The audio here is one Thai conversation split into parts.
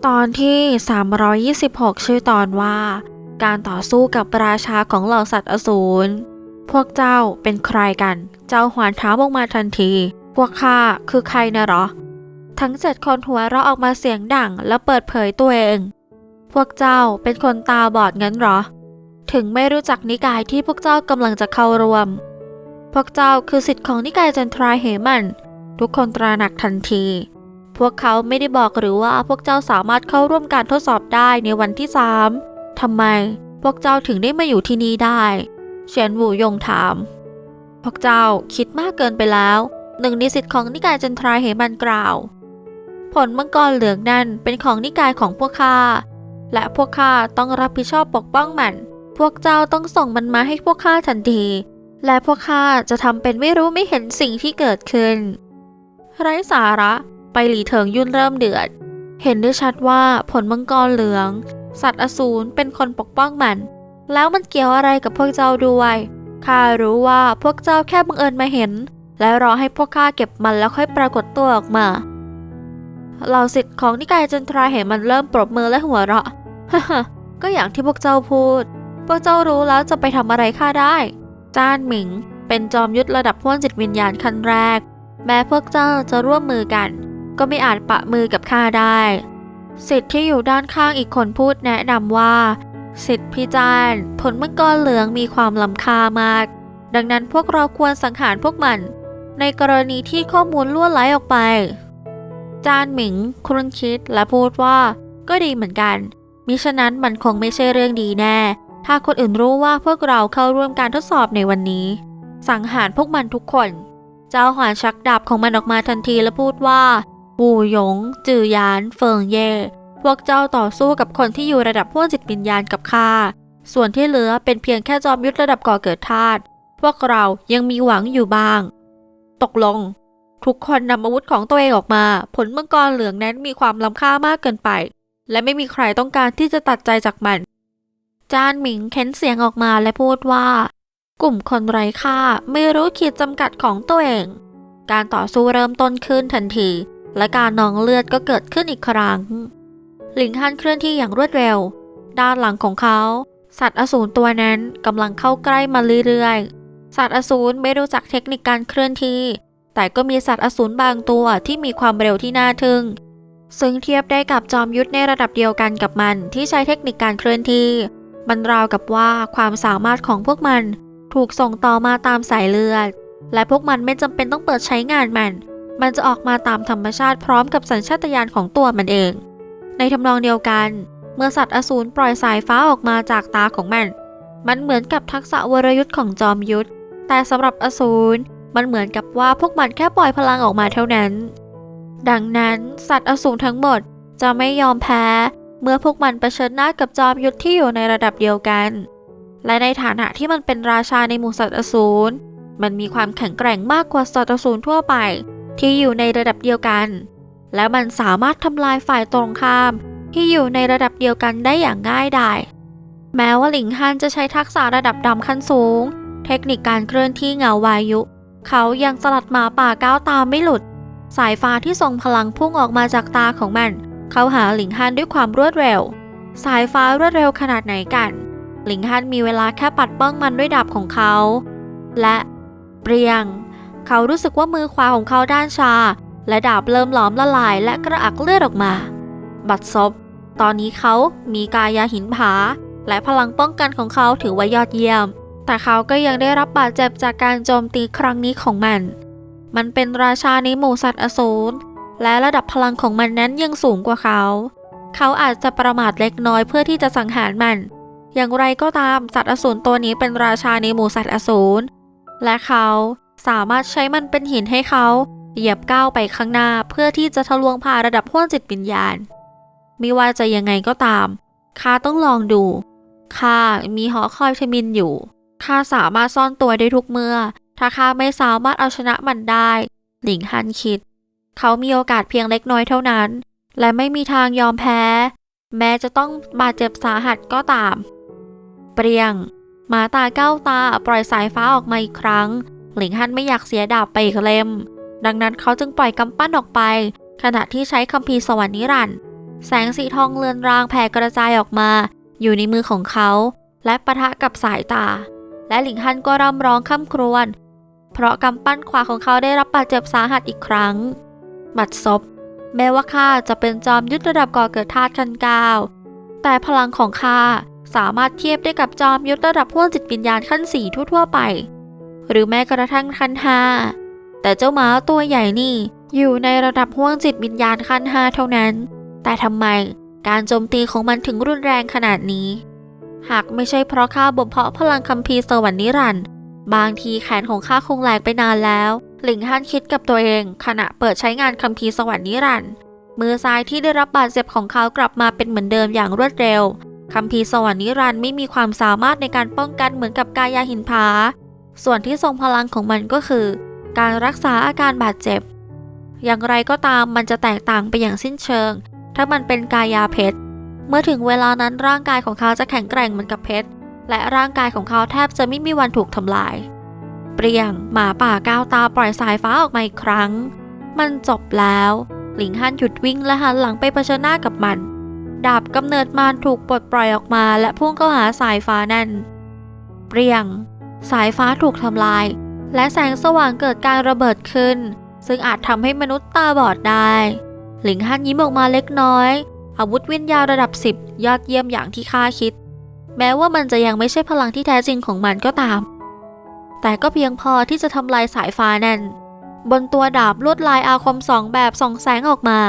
ตอนที่326ชื่อตอนว่าการต่อสู้กับราชาของเหล่าสัตว์อสูรพวกเจ้าเป็นใครกันเจ้าหวานถามออกมาทันทีพวกข้าคือใครนะหรอทั้ง7คนหัวเราะออกมาเสียงดังแล้วเปิดเผยตัวเองพวกเจ้าเป็นคนตาบอดงั้นหรอถึงไม่รู้จักนิกายที่พวกเจ้ากำลังจะเข้าร่วมพวกเจ้าคือศิษย์ของนิกายจันทราเหมันทุกคนตระหนักทันทีพวกเขาไม่ได้บอกหรือว่าพวกเจ้าสามารถเข้าร่วมการทดสอบได้ในวันที่3ทำไมพวกเจ้าถึงได้มาอยู่ที่นี่ได้เฉียนหวูยงถามพวกเจ้าคิดมากเกินไปแล้วหนึ่งในศิษย์ของนิกายจันทราเหมันกล่าวผลมังกรเหลืองนั่นเป็นของนิกายของพวกข้าและพวกข้าต้องรับผิดชอบปกป้องมันพวกเจ้าต้องส่งมันมาให้พวกข้าทันทีและพวกข้าจะทำเป็นไม่รู้ไม่เห็นสิ่งที่เกิดขึ้นไร้สาระไปหลี่เถิงยุ่นเริ่มเดือดเห็นได้ชัดว่าผลมังกรเหลืองสัตว์อสูรเป็นคนปกป้องมันแล้วมันเกี่ยวอะไรกับพวกเจ้าด้วยข้ารู้ว่าพวกเจ้าแค่บังเอิญมาเห็นและรอให้พวกข้าเก็บมันแล้วค่อยปรากฏตัวออกมาเหล่าศิษย์ของนิกายจันทราเห็นมันเริ่มปรบมือและหัวเราะฮ่าก็อย่างที่พวกเจ้าพูดพวกเจ้ารู้แล้วจะไปทำอะไรข้าได้จ้านหมิงเป็นจอมยุทธระดับห้วนจิตวิญญาณขั้นแรกแม้พวกเจ้าจะร่วมมือกันก็ไม่อาจปะมือกับข้าได้ศิษย์ที่อยู่ด้านข้างอีกคนพูดแนะนำว่าศิษย์พี่จานผลมังกรเหลืองมีความล้ำค่ามากดังนั้นพวกเราควรสังหารพวกมันในกรณีที่ข้อมูลล่วไหลออกไปจานหมิงครุ่นคิดและพูดว่าก็ดีเหมือนกันมิฉะนั้นมันคงไม่ใช่เรื่องดีแน่ถ้าคนอื่นรู้ว่าพวกเราเข้าร่วมการทดสอบในวันนี้สังหารพวกมันทุกคนเจ้าหวานชักดาบของมันออกมาทันทีและพูดว่าวูหยงจื่อหยานเฟิงเย่พวกเจ้าต่อสู้กับคนที่อยู่ระดับห้วนจิตวิญญาณกับข้าส่วนที่เหลือเป็นเพียงแค่จอมยุทธระดับก่อเกิดธาตุพวกเรายังมีหวังอยู่บ้างตกลงทุกคนนำอาวุธของตัวเองออกมาผลมังกรเหลืองนั้นมีความล้ำค่ามากเกินไปและไม่มีใครต้องการที่จะตัดใจจากมันจานหมิงเค้นเสียงออกมาและพูดว่ากลุ่มคนไร้ค่าไม่รู้ขีดจำกัดของตัวเองการต่อสู้เริ่มต้นขึ้นทันทีและการนองเลือดก็เกิดขึ้นอีกครั้งหลิงฮั่นเคลื่อนที่อย่างรวดเร็วด้านหลังของเขาสัตว์อสูรตัวนั้นกำลังเข้าใกล้มาเรื่อยๆสัตว์อสูรไม่รู้จักเทคนิคการเคลื่อนที่แต่ก็มีสัตว์อสูรบางตัวที่มีความเร็วที่น่าทึ่งซึ่งเทียบได้กับจอมยุทธในระดับเดียวกันกับมันที่ใช้เทคนิคการเคลื่อนที่มันราวกับว่าความสามารถของพวกมันถูกส่งต่อมาตามสายเลือดและพวกมันไม่จำเป็นต้องเปิดใช้งานมันจะออกมาตามธรรมชาติพร้อมกับสัญชาตญาณของตัวมันเองในทำนองเดียวกันเมื่อสัตว์อสูรปล่อยสายฟ้าออกมาจากตาของมันเหมือนกับทักษะวรยุทธ์ของจอมยุทธแต่สำหรับอสูรมันเหมือนกับว่าพวกมันแค่ปล่อยพลังออกมาเท่านั้นดังนั้นสัตว์อสูรทั้งหมดจะไม่ยอมแพ้เมื่อพวกมันเผชิญหน้ากับจอมยุทธที่อยู่ในระดับเดียวกันและในฐานะที่มันเป็นราชาในหมู่สัตว์อสูรมันมีความแข็งแกร่งมากกว่าสัตว์อสูรทั่วไปที่อยู่ในระดับเดียวกันและมันสามารถทำลายฝ่ายตรงข้ามที่อยู่ในระดับเดียวกันได้อย่างง่ายดายแม้ว่าหลิงฮั่นจะใช้ทักษะระดับดำขั้นสูงเทคนิคการเคลื่อนที่เงาวายุเขายังสลัดหมาป่าก้าวตามไม่หลุดสายฟ้าที่ทรงพลังพุ่งออกมาจากตาของมันเข้าหาหลิงฮั่นด้วยความรวดเร็วสายฟ้ารวดเร็วขนาดไหนกันหลิงฮั่นมีเวลาแค่ปัดป้องมันด้วยดาบของเขาและเปรียงเขารู้สึกว่ามือขวาของเขาด้านชาและดาบเริ่มหลอมละลายและกระอักเลือดออกมาบัดซบตอนนี้เขามีกายาหินผาและพลังป้องกันของเขาถือว่ายอดเยี่ยมแต่เขาก็ยังได้รับบาดเจ็บจากการโจมตีครั้งนี้ของมันเป็นราชาในหมู่สัตว์อสูรและระดับพลังของมันนั้นยังสูงกว่าเขาอาจจะประมาทเล็กน้อยเพื่อที่จะสังหารมันอย่างไรก็ตามสัตว์อสูรตัวนี้เป็นราชาในหมู่สัตว์อสูรและเขาสามารถใช้มันเป็นหินให้เขาเหยียบก้าวไปข้างหน้าเพื่อที่จะทะลวงผ่านระดับห้วนจิตวิญญาณไม่ว่าจะยังไงก็ตามข้าต้องลองดูข้ามีหอคอยทมินอยู่ข้าสามารถซ่อนตัวได้ทุกเมื่อถ้าข้าไม่สามารถเอาชนะมันได้หลิงฮั่นคิดเขามีโอกาสเพียงเล็กน้อยเท่านั้นและไม่มีทางยอมแพ้แม้จะต้องบาดเจ็บสาหัสก็ตามเปรียงหมาตาเก้าตาปล่อยสายฟ้าออกมาอีกครั้งหลิงฮั่นไม่อยากเสียดาบไปอีกเล่มดังนั้นเขาจึงปล่อยกำปั้นออกไปขณะที่ใช้คัมภีร์สวรรค์นิรันดร์ แสงสีทองเลือนรางแผ่กระจายออกมาอยู่ในมือของเขาและปะทะกับสายตาและหลิงฮั่นก็ร่ำร้องคร่ำครวญเพราะกำปั้นขวาของเขาได้รับบาดเจ็บสาหัสอีกครั้งบัดซบแม้ว่าข้าจะเป็นจอมยุทธระดับก่อเกิดธาตุขั้น9แต่พลังของข้าสามารถเทียบได้กับจอมยุทธระดับห้วงจิตวิญญาณขั้น4ทั่วๆไปหรือแม้กระทั่งขั้น5แต่เจ้าหมาตัวใหญ่นี่อยู่ในระดับห้วงจิตวิญญาณขั้น5เท่านั้นแต่ทำไมการโจมตีของมันถึงรุนแรงขนาดนี้หากไม่ใช่เพราะข้าบ่มเพาะพลังคัมภีร์สวรรค์นิรันดร์บางทีแขนของข้าคงแหลกไปนานแล้วหลิงฮั่นคิดกับตัวเองขณะเปิดใช้งานคัมภีร์สวรรค์นิรันดร์มือซ้ายที่ได้รับบาดเจ็บของเขากลับมาเป็นเหมือนเดิมอย่างรวดเร็วคัมภีร์สวรรค์นิรันดร์ไม่มีความสามารถในการป้องกันเหมือนกับกายาหินผาส่วนที่ทรงพลังของมันก็คือการรักษาอาการบาดเจ็บอย่างไรก็ตามมันจะแตกต่างไปอย่างสิ้นเชิงถ้ามันเป็นกายาเพชรเมื่อถึงเวลานั้นร่างกายของเขาจะแข็งแกร่งเหมือนกับเพชรและร่างกายของเขาแทบจะไม่มีวันถูกทำลายเปรียงหมาป่าก้าวตาปล่อยสายฟ้าออกมาอีกครั้งมันจบแล้วหลิงฮั่นหยุดวิ่งและหันหลังไปเผชิญหน้ากับมันดาบกำเนิดมารถูกปลดปล่อยออกมาและพุ่งเข้าหาสายฟ้านั่นเปรียงสายฟ้าถูกทำลายและแสงสว่างเกิดการระเบิดขึ้นซึ่งอาจทำให้มนุษย์ตาบอดได้หลิงฮั่นยิ้มออกมาเล็กน้อยอาวุธวิญญาณระดับ10ยอดเยี่ยมอย่างที่ข้าคิดแม้ว่ามันจะยังไม่ใช่พลังที่แท้จริงของมันก็ตามแต่ก็เพียงพอที่จะทำลายสายฟ้านั่นบนตัวดาบลวดลายอาคม2แบบส่องแสงออกมา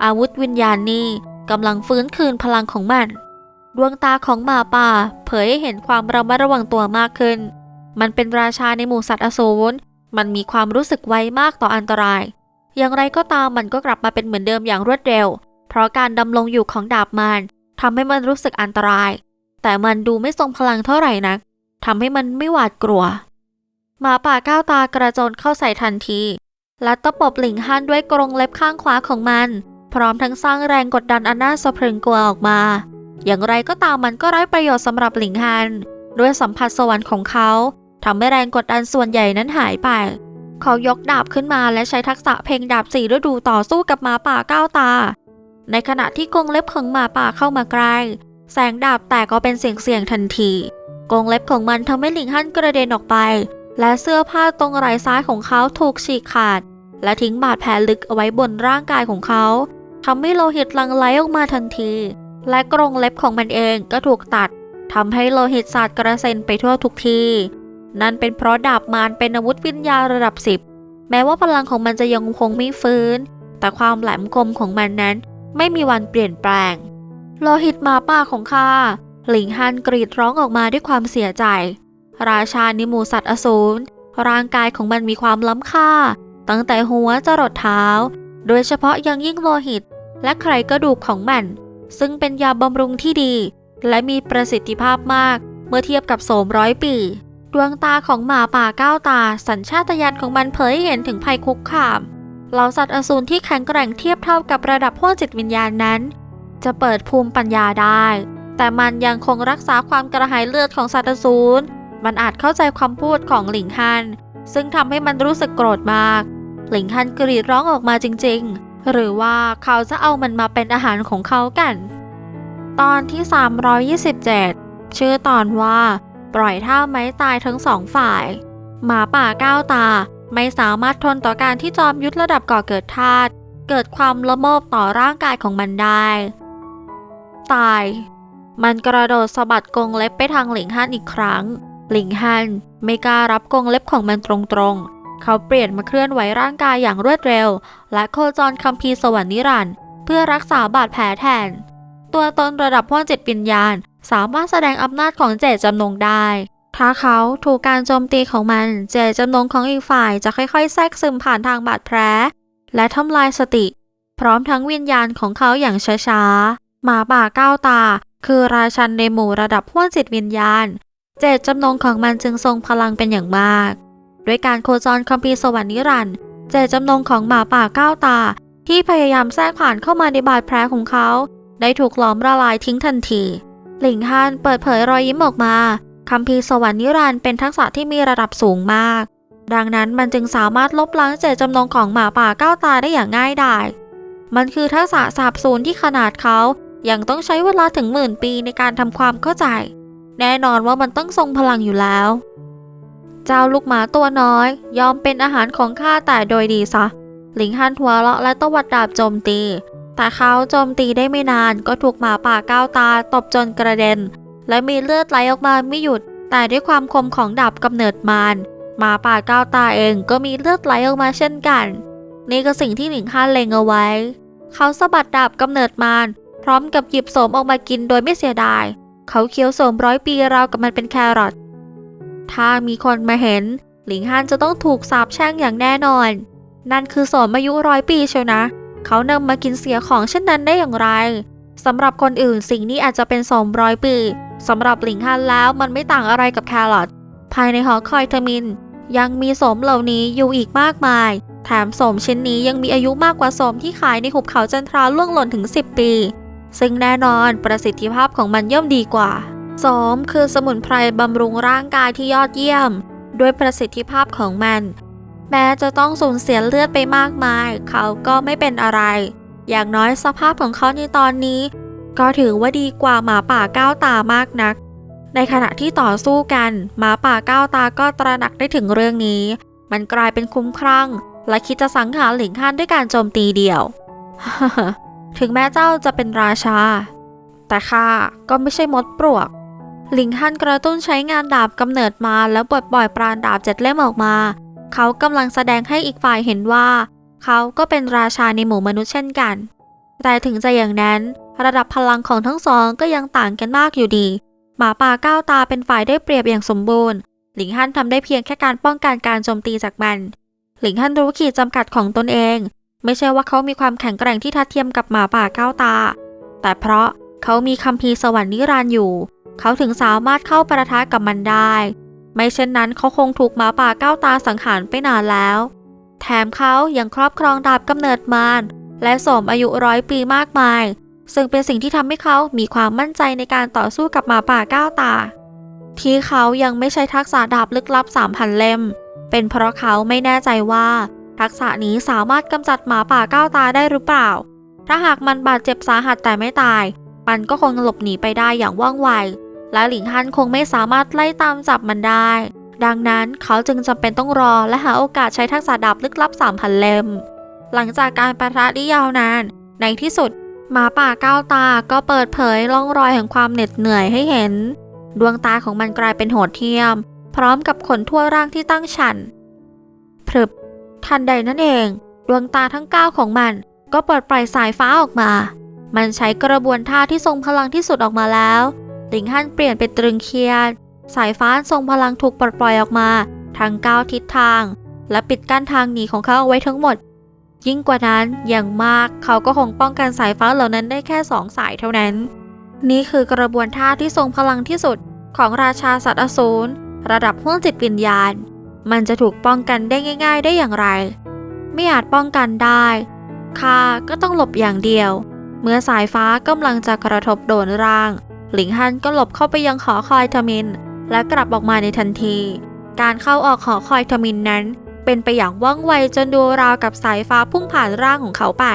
อาวุธวิญญาณนี้กำลังฟื้นคืนพลังของมันดวงตาของหมาป่าเผยให้เห็นความระมัดระวังตัวมากขึ้นมันเป็นราชาในหมู่สัตว์อสูรมันมีความรู้สึกไวมากต่ออันตรายอย่างไรก็ตามมันก็กลับมาเป็นเหมือนเดิมอย่างรวดเร็วเพราะการดำรงอยู่ของดาบมันทำให้มันรู้สึกอันตรายแต่มันดูไม่ทรงพลังเท่าไหร่นักทำให้มันไม่หวาดกลัวหมาป่าก้าวตากระโจนเข้าใส่ทันทีและตะปบหลิงฮั่นด้วยกรงเล็บข้างขวาของมันพร้อมทั้งสร้างแรงกดดันอันน่าสะพรึงกลัวออกมาอย่างไรก็ตามมันก็ไร้ประโยชน์สำหรับหลิงฮั่นด้วยสัมผัสสวรรค์ของเขาทำให้แรงกดดันส่วนใหญ่นั้นหายไปเขายกดาบขึ้นมาและใช้ทักษะเพลงดาบ4ฤดูต่อสู้กับหมาป่าก้าวตาในขณะที่กรงเล็บของหมาป่าเข้ามาใกล้แสงดาบแตกก็เป็นเสียงทันทีกรงเล็บของมันทำให้หลิงฮั่นกระเด็นออกไปและเสื้อผ้าตรงไหล่ซ้ายของเขาถูกฉีกขาดและทิ้งบาดแผลลึกเอาไว้บนร่างกายของเขาทำให้โลหิตหลั่งไหลออกมาทันทีและกรงเล็บของมันเองก็ถูกตัดทำให้โลหิตสาดกระเซ็นไปทั่วทุกที่นั่นเป็นเพราะดาบมารเป็นอาวุธวิญญาณระดับ10แม้ว่าพลังของมันจะยังคงไม่ฟื้นแต่ความแหลมคมของมันนั้นไม่มีวันเปลี่ยนแปลงโลหิตหมาป่าของข้าหลิงฮั่นกรีดร้องออกมาด้วยความเสียใจราชาในหมู่สัตว์อสูรร่างกายของมันมีความล้ำค่าตั้งแต่หัวจรดเท้าโดยเฉพาะยังยิ่งโลหิตและไขกระดูกของมันซึ่งเป็นยาบำรุงที่ดีและมีประสิทธิภาพมากเมื่อเทียบกับโสม100 ปีดวงตาของหมาป่าก้าวตาสัญชาตญาณของมันเผยให้เห็นถึงภัยคุกคามเหล่าสัตว์อสูรที่แข็งแกร่งเทียบเท่ากับระดับห้วงจิตวิญญาณนั้นจะเปิดภูมิปัญญาได้แต่มันยังคงรักษาความกระหายเลือดของสัตว์อสูรมันอาจเข้าใจคำพูดของหลิงฮั่นซึ่งทำให้มันรู้สึกโกรธมากหลิงฮั่นกรีดร้องออกมาจริงๆหรือว่าเขาจะเอามันมาเป็นอาหารของเขากันตอนที่327ชื่อตอนว่าปล่อยท่าไม้ตายทั้งสองฝ่ายหมาป่าก้าวตาไม่สามารถทนต่อการที่จอมยุทธระดับก่อเกิดธาตุเกิดความละโมบต่อร่างกายของมันได้ตายมันกระโดดสะบัดกรงเล็บไปทางหลิงฮั่นอีกครั้งหลิงฮั่นไม่กล้ารับกรงเล็บของมันตรงๆเขาเปลี่ยนมาเคลื่อนไหวร่างกายอย่างรวดเร็วและโคจรคัมภีร์สวรรค์นิรันดร์เพื่อรักษาบาดแผลแทนตัวตนระดับห้วงจิตวิญญาณสามารถแสดงอำนาจของเจตจำนงได้ถ้าเขาถูกการโจมตีของมันเจตจำนงของอีกฝ่ายจะค่อยๆแทรกซึมผ่านทางบาดแผลและทำลายสติพร้อมทั้งวิญญาณของเขาอย่างช้าๆหมาป่าก้าวตาคือราชันในหมู่ระดับห้วงจิตวิญญาณเจตจำนงของมันจึงทรงพลังเป็นอย่างมากด้วยการโคจรคัมภีร์สวรรค์นิรันดร์เจตจำนงของหมาป่าก้าวตาที่พยายามแทรกผ่านเข้ามาในบาดแผลของเขาได้ถูกหลอมละลายทิ้งทันทีหลิงฮั่นเปิดเผยรอยยิ้มออกมาคัมภีร์สวรรค์นิรันดร์เป็นทักษะที่มีระดับสูงมากดังนั้นมันจึงสามารถลบล้างเจตจำนงของหมาป่าก้าวตาได้อย่างง่ายดาย มันคือทักษะสาบสูญที่ขนาดเขายังต้องใช้เวลาถึง10,000 ปีในการทำความเข้าใจแน่นอนว่ามันต้องทรงพลังอยู่แล้วเจ้าลูกหมาตัวน้อยยอมเป็นอาหารของข้าแต่โดยดีซะหลิงฮั่นหัวเราะและตวัดดาบโจมตีแต่เขาโจมตีได้ไม่นานก็ถูกหมาป่าก้าวตาตบจนกระเด็นและมีเลือดไหลออกมาไม่หยุดแต่ด้วยความคมของดาบกำเนิดมารหมาป่าก้าวตาเองก็มีเลือดไหลออกมาเช่นกันนี่ก็สิ่งที่หลิงฮั่นเล็งเอาไว้เขาสะบัดดาบกำเนิดมารพร้อมกับหยิบโสมออกมากินโดยไม่เสียดายเขาเคี้ยวโสม100 ปีราวกับมันเป็นแครอทถ้ามีคนมาเห็นหลิงฮั่นจะต้องถูกสาปแช่งอย่างแน่นอนนั่นคือโสมอายุ100 ปีเชียวนะเขานำมากินเสียของเช่นนั้นได้อย่างไรสำหรับคนอื่นสิ่งนี้อาจจะเป็นโสม100 ปีสำหรับหลิงฮั่นแล้วมันไม่ต่างอะไรกับแครอทภายในหอคอยเทมินยังมีโสมเหล่านี้อยู่อีกมากมายแถมโสมชิ้นนี้ยังมีอายุมากกว่าโสมที่ขายในหุบเขาจันทราล่วงหล่นถึง10 ปีซึ่งแน่นอนประสิทธิภาพของมันย่อมดีกว่าโสมคือสมุนไพรบำรุงร่างกายที่ยอดเยี่ยมด้วยประสิทธิภาพของมันแม้จะต้องสูญเสียเลือดไปมากมายเขาก็ไม่เป็นอะไรอย่างน้อยสภาพของเขาในตอนนี้ก็ถือว่าดีกว่าหมาป่าก้าวตามากนักในขณะที่ต่อสู้กันหมาป่าก้าวตาก็ตระหนักได้ถึงเรื่องนี้มันกลายเป็นคุ้มครั่งและคิดจะสังหารหลิงฮั่นด้วยการโจมตีเดี่ยว ถึงแม้เจ้าจะเป็นราชาแต่ข้าก็ไม่ใช่มดปลวกหลิงฮั่นกระตุ้นใช้งานดาบกำเนิดมาแล้วปลดปล่อยปราณดาบ7 เล่มออกมาเขากำลังแสดงให้อีกฝ่ายเห็นว่าเขาก็เป็นราชาในหมู่มนุษย์เช่นกันแต่ถึงจะอย่างนั้นระดับพลังของทั้งสองก็ยังต่างกันมากอยู่ดีหมาป่าก้าวตาเป็นฝ่ายได้เปรียบอย่างสมบูรณ์หลิงฮั่นทำได้เพียงแค่การป้องกันการโจมตีจากมันหลิงฮั่นรู้ขีดจำกัดของตนเองไม่ใช่ว่าเขามีความแข็งแกร่งที่ทัดเทียมกับหมาป่าก้าวตาแต่เพราะเขามีคัมภีร์สวรรค์นิรันดร์อยู่เขาถึงสามารถเข้าปะทะกับมันได้ไม่เช่นนั้นเขาคงถูกหมาป่าก้าวตาสังหารไปนานแล้วแถมเขายังครอบครองดาบกำเนิดมารและโสมอายุ100 ปีมากมายซึ่งเป็นสิ่งที่ทำให้เขามีความมั่นใจในการต่อสู้กับหมาป่าก้าวตาที่เขายังไม่ใช้ทักษะดาบลึกลับ 3,000 เล่มเป็นเพราะเขาไม่แน่ใจว่าทักษะนี้สามารถกำจัดหมาป่าก้าวตาได้หรือเปล่าถ้าหากมันบาดเจ็บสาหัสแต่ไม่ตายมันก็คงหลบหนีไปได้อย่างว่องไวและหลิงฮั่นคงไม่สามารถไล่ตามจับมันได้ดังนั้นเขาจึงจำเป็นต้องรอและหาโอกาสใช้ทักษะดาบลึกลับ 3,000 เล่มหลังจากการปะทะที่ยาวนานในที่สุดหมาป่าก้าวตาก็เปิดเผยร่องรอยแห่งความเหน็ดเหนื่อยให้เห็นดวงตาของมันกลายเป็นโหดเหี้ยมพร้อมกับขนทั่วร่างที่ตั้งฉันพรึบทันใดนั่นเองดวงตาทั้ง9ของมันก็เปิดปล่อยสายฟ้าออกมามันใช้กระบวนท่าที่ทรงพลังที่สุดออกมาแล้วหลิงฮั่นเปลี่ยนเป็นตรึงเครียดสายฟ้าทรงพลังถูกปลดปล่อยออกมาทั้ง9ทิศทางและปิดกั้นทางหนีของเขาเอาไว้ทั้งหมดยิ่งกว่านั้นอย่างมากเขาก็คงป้องกันสายฟ้าเหล่านั้นได้แค่2 สายเท่านั้นนี่คือกระบวนท่าที่ทรงพลังที่สุดของราชาสัตว์อสูรระดับห้วงจิตวิญญาณมันจะถูกป้องกันได้ง่ายๆได้อย่างไรไม่อาจป้องกันได้ข้าก็ต้องหลบอย่างเดียวเมื่อสายฟ้ากำลังจะกระทบโดนร่างหลิงฮั่นก็หลบเข้าไปยังหอคอยทมินและกลับออกมาในทันทีการเข้าออกหอคอยทมินนั้นเป็นไปอย่างว่องไวจนดูราวกับสายฟ้าพุ่งผ่านร่างของเขาไป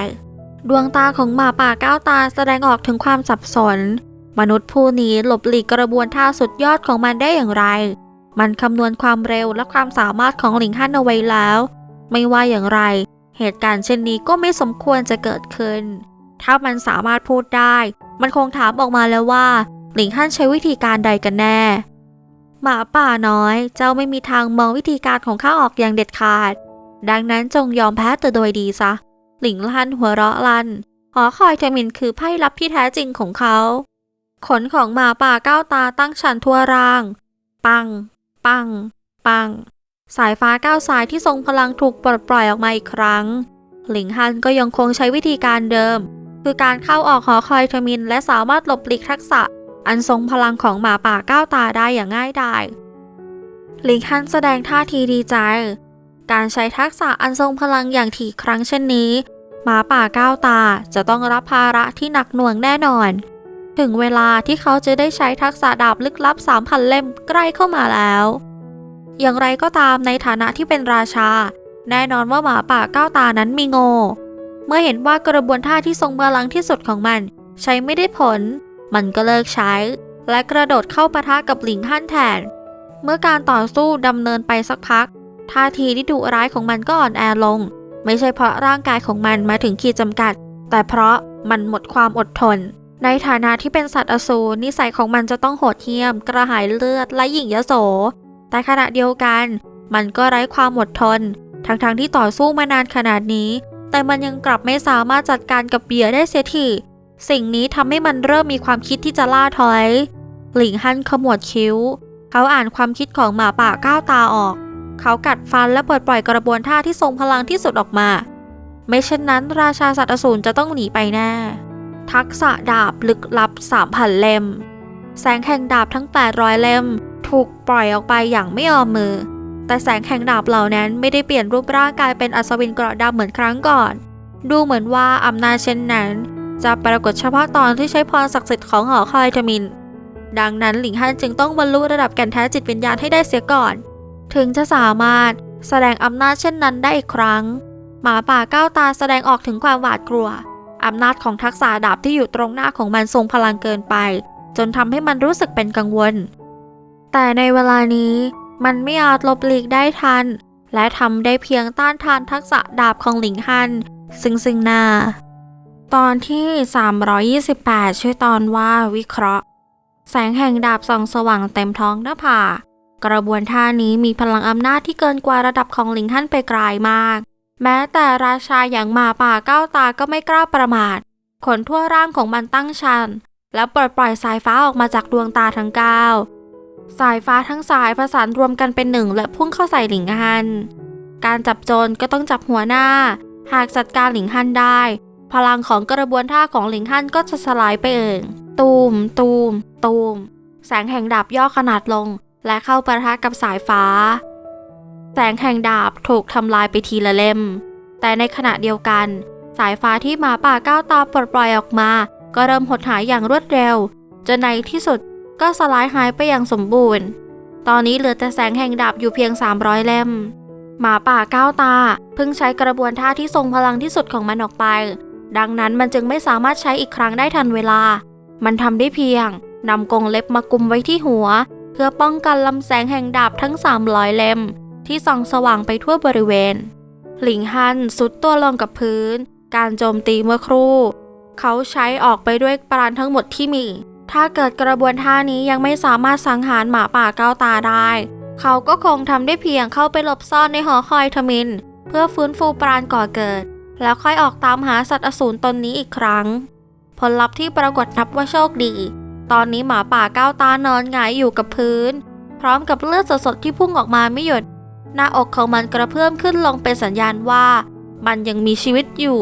ดวงตาของหมาป่าก้าวตาแสดงออกถึงความสับสนมนุษย์ผู้นี้หลบหลีกกระบวนท่าสุดยอดของมันได้อย่างไรมันคำนวณความเร็วและความสามารถของหลิงฮั่นเอาไว้แล้วไม่ว่าอย่างไรเหตุการณ์เช่นนี้ก็ไม่สมควรจะเกิดขึ้นถ้ามันสามารถพูดได้มันคงถามออกมาแล้วว่าหลิงฮั่นใช้วิธีการใดกันแน่หมาป่าน้อยเจ้าไม่มีทางมองวิธีการของข้าออกอย่างเด็ดขาดดังนั้นจงยอมแพ้แต่โดยดีซะหลิงฮั่นหัวเราะลั่นหอคอยเทมินคือไพ่ลับที่แท้จริงของเขาขนของหมาป่าก้าวตาตั้งฉันทั่วร่างปังปังปังสายฟ้า9 สายที่ทรงพลังถูกปลดปล่อยออกมาอีกครั้งหลิงฮั่นก็ยังคงใช้วิธีการเดิมคือการเข้าออกหอคอยเทมินและสามารถหลบหลีกทักษะอันทรงพลังของหมาป่าก้าวตาได้อย่างง่ายดายหลิงฮั่นแสดงท่าทีดีใจการใช้ทักษะอันทรงพลังอย่างถี่ครั้งเช่นนี้หมาป่าก้าวตาจะต้องรับภาระที่หนักหน่วงแน่นอนถึงเวลาที่เขาจะได้ใช้ทักษะดาบลึกลับ 3,000 เล่มใกล้เข้ามาแล้วอย่างไรก็ตามในฐานะที่เป็นราชาแน่นอนว่าหมาป่าก้าวตานั้นมีโง่ เมื่อเห็นว่ากระบวนท่าที่ทรงพลังที่สุดของมันใช้ไม่ได้ผลมันก็เลิกใช้และกระโดดเข้าปะทะกับหลิงฮั่นแทนเมื่อการต่อสู้ดำเนินไปสักพักท่าทีที่ดุร้ายของมันก็อ่อนแอลงไม่ใช่เพราะร่างกายของมันมาถึงขีดจำกัดแต่เพราะมันหมดความอดทนในฐานะที่เป็นสัตว์อสูรนิสัยของมันจะต้องโหดเหี้ยมกระหายเลือดและหยิ่งยโสแต่ขณะเดียวกันมันก็ไร้ความอดทนทั้งที่ต่อสู้มานานขนาดนี้แต่มันยังกลับไม่สามารถจัดการกับเบียร์ได้เสียทีสิ่งนี้ทำให้มันเริ่มมีความคิดที่จะล่าถอยหลิงฮั่นขมวดคิ้วเขาอ่านความคิดของหมาป่าก้าวตาออกเขากัดฟันและปล่อยกระบวนท่าที่ทรงพลังที่สุดออกมาไม่เช่นนั้นราชาสัตว์อสูรจะต้องหนีไปแน่ทักษะดาบลึกลับ 3,000 เล่มแสงแห่งดาบทั้ง800เล่มถูกปล่อยออกไปอย่างไม่ออมมือแต่แสงแห่งดาบเหล่านั้นไม่ได้เปลี่ยนรูปร่างกายเป็นอัศวินเกราะดำเหมือนครั้งก่อนดูเหมือนว่าอำนาจเช่นนั้นจะปรากฏเฉพาะตอนที่ใช้พรศักดิ์สิทธิ์ของหอคอยทมินดังนั้นหลิงฮั่นจึงต้องบรรลุระดับแก่นแท้จิตวิญญาณให้ได้เสียก่อนถึงจะสามารถแสดงอำนาจเช่นนั้นได้อีกครั้งหมาป่าก้าวตาแสดงออกถึงความหวาดกลัวอำนาจของทักษะดาบที่อยู่ตรงหน้าของมันทรงพลังเกินไปจนทำให้มันรู้สึกเป็นกังวลแต่ในเวลานี้มันไม่อาจหลบหลีกได้ทันและทำได้เพียงต้านทานทักษะดาบของหลิงฮั่นซึ่งหน้าตอนที่328ชื่อตอนว่าวิเคราะห์แสงแห่งดาบส่องสว่างเต็มท้องหน้าผากระบวนท่านี้มีพลังอำนาจที่เกินกว่าระดับของหลิงฮั่นไปไกลมากแม้แต่ราชาอย่างหมาป่าก้าวตาก็ไม่กล้าประมาทขนทั่วร่างของมันตั้งชันแล้วปล่อยสายฟ้าออกมาจากดวงตาทั้ง9สายฟ้าทั้งสายผสานรวมกันเป็นหนึ่งและพุ่งเข้าใส่หลิงฮั่นการจับโจรก็ต้องจับหัวหน้าหากจัดการหลิงฮั่นได้พลังของกระบวนท่าของหลิงฮั่นก็จะสลายไปเองตูมตูมตูมแสงแห่งดาบย่อขนาดลงและเข้าปะทะกับสายฟ้าแสงแห่งดาบถูกทำลายไปทีละเล่มแต่ในขณะเดียวกันสายฟ้าที่หมาป่าก้าวตาปล่อยออกมาก็เริ่มหดหายอย่างรวดเร็วจนในที่สุดก็สลายหายไปอย่างสมบูรณ์ตอนนี้เหลือแต่แสงแห่งดาบอยู่เพียง300เล่มหมาป่าก้าวตาเพิ่งใช้กระบวนท่าที่ทรงพลังที่สุดของมันออกไปดังนั้นมันจึงไม่สามารถใช้อีกครั้งได้ทันเวลามันทำได้เพียงนำกรงเล็บมากุมไว้ที่หัวเพื่อป้องกันลำแสงแห่งดาบทั้ง300เล่มที่ส่องสว่างไปทั่วบริเวณหลิงฮั่นสุดตัวลงกับพื้นการโจมตีเมื่อครู่เขาใช้ออกไปด้วยปราณทั้งหมดที่มีถ้าเกิดกระบวนท่านี้ยังไม่สามารถสังหารหมาป่าก้าวตาได้เขาก็คงทำได้เพียงเข้าไปหลบซ่อนในหอคอยทมินเพื่อฟื้นฟูปราณก่อเกิดแล้วค่อยออกตามหาสัตว์อสูรตนนี้อีกครั้งผลลัพธ์ที่ปรากฏนับว่าโชคดีตอนนี้หมาป่าก้าวตานอนหงายอยู่กับพื้นพร้อมกับเลือดสดๆที่พุ่งออกมาไม่หยุดหน้าอกของมันกระเพื่อมขึ้นลงเป็นสัญญาณว่ามันยังมีชีวิตอยู่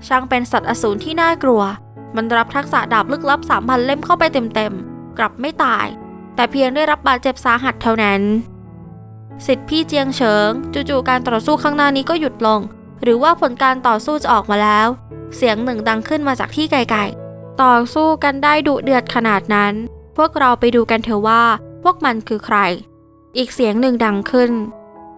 ช่างเป็นสัตว์อสูรที่น่ากลัวมันรับทักษะดาบลึกลับ 3,000 เล่มเข้าไปเต็มๆกลับไม่ตายแต่เพียงได้รับบาดเจ็บสาหัสเท่านั้นสิทธิพี่เจียงเฉิงจู่ๆการต่อสู้ข้างหน้านี้ก็หยุดลงหรือว่าผลการต่อสู้จะออกมาแล้วเสียงหนึ่งดังขึ้นมาจากที่ไกลๆต่อสู้กันได้ดุเดือดขนาดนั้นพวกเราไปดูกันเถอะว่าพวกมันคือใครอีกเสียงหนึ่งดังขึ้น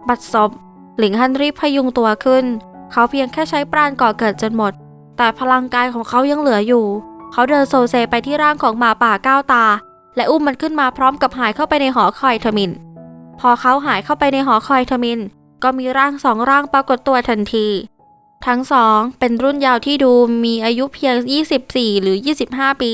บัดซบหลิงฮั่นรีบพยุงตัวขึ้นเขาเพียงแค่ใช้ปราณก่อเกิดจนหมดแต่พลังกายของเขายังเหลืออยู่เขาเดินโซเซไปที่ร่างของหมาป่าก้าวตาและอุ้มมันขึ้นมาพร้อมกับหายเข้าไปในหอคอยทมินพอเขาหายเข้าไปในหอคอยทมินก็มีร่าง2ร่างปรากฏตัวทันทีทั้งสองเป็นรุ่นยาวที่ดูมีอายุเพียง24หรือ25ปี